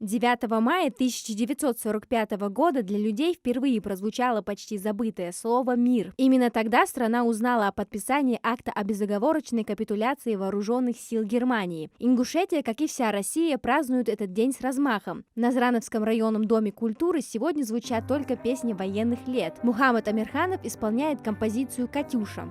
9 мая 1945 года для людей впервые прозвучало почти забытое слово «мир». Именно тогда страна узнала о подписании акта о безоговорочной капитуляции вооруженных сил Германии. Ингушетия, как и вся Россия, празднует этот день с размахом. В Назрановском районном доме культуры сегодня звучат только песни военных лет. Мухаммад Амирханов исполняет композицию «Катюша».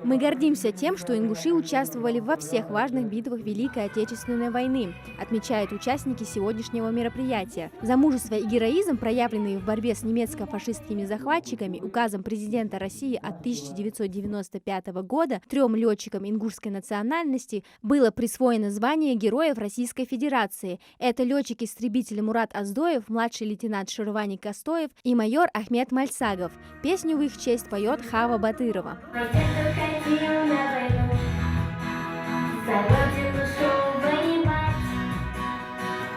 Мы гордимся тем, что ингуши участвовали во всех важных битвах Великой Отечественной войны, отмечают участники сегодняшнего мероприятия. За мужество и героизм, проявленные в борьбе с немецко-фашистскими захватчиками, указом президента России от 1995 года 3 летчикам ингушской национальности было присвоено звание Героев Российской Федерации. Это летчик-истребитель Мурат Аздоев, младший лейтенант Шервани Костоев и майор Ахмед Мальсагов. Песню в их честь поет Хава Батырова. Ходил на войну, за родину шел воевать,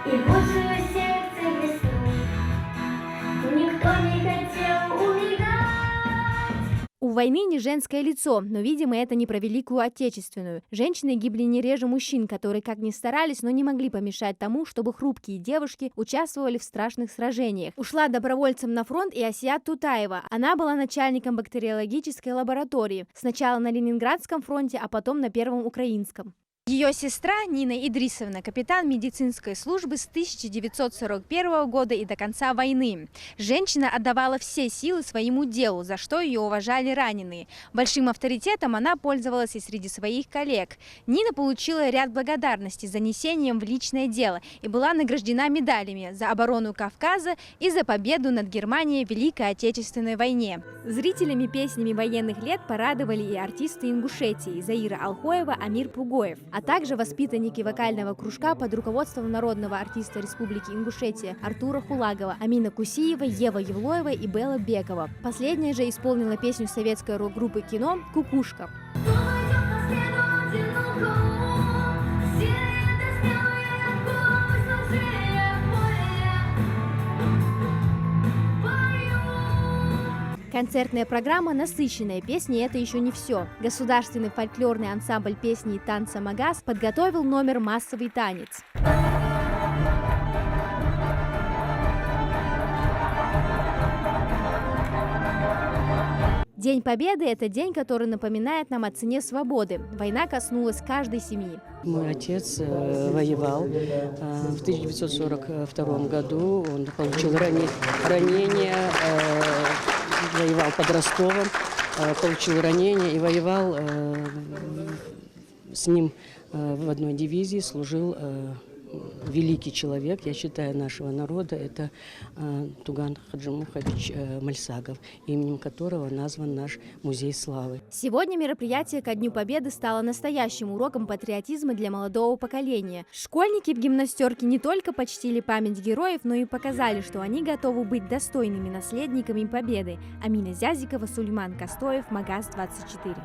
и бывшую сердце весну никто не хотел убегать. У войны не женское лицо, но, видимо, это не про Великую Отечественную. Женщины гибли не реже мужчин, которые как ни старались, но не могли помешать тому, чтобы хрупкие девушки участвовали в страшных сражениях. Ушла добровольцем на фронт и Асият Тутаева. Она была начальником бактериологической лаборатории. Сначала на Ленинградском фронте, а потом на Первом Украинском. Ее сестра Нина Идрисовна, капитан медицинской службы с 1941 года и до конца войны. Женщина отдавала все силы своему делу, за что ее уважали раненые. Большим авторитетом она пользовалась и среди своих коллег. Нина получила ряд благодарностей за несением в личное дело и была награждена медалями за оборону Кавказа и за победу над Германией в Великой Отечественной войне. Зрителями песнями военных лет порадовали и артисты Ингушетии Заира Алхоева, Амир Пугоев, а также воспитанники вокального кружка под руководством народного артиста Республики Ингушетия Артура Хулагова, Амина Кусиева, Ева Евлоева и Белла Бекова. Последняя же исполнила песню советской рок-группы «Кино» «Кукушка». Концертная программа насыщенная, песни — это еще не все. Государственный фольклорный ансамбль песни и танца «Магаз» подготовил номер «Массовый танец». День Победы – это день, который напоминает нам о цене свободы. Война коснулась каждой семьи. Мой отец воевал в 1942 году. Он получил ранение, воевал под Ростовом, получил ранение и воевал с ним в одной дивизии, служил великий человек, я считаю, нашего народа, это Туган Хаджимухович Мальсагов, именем которого назван наш музей славы. Сегодня мероприятие ко Дню Победы стало настоящим уроком патриотизма для молодого поколения. Школьники в гимнастерке не только почтили память героев, но и показали, что они готовы быть достойными наследниками Победы. Амина Зязикова, Сулейман Костоев, Магаз 24.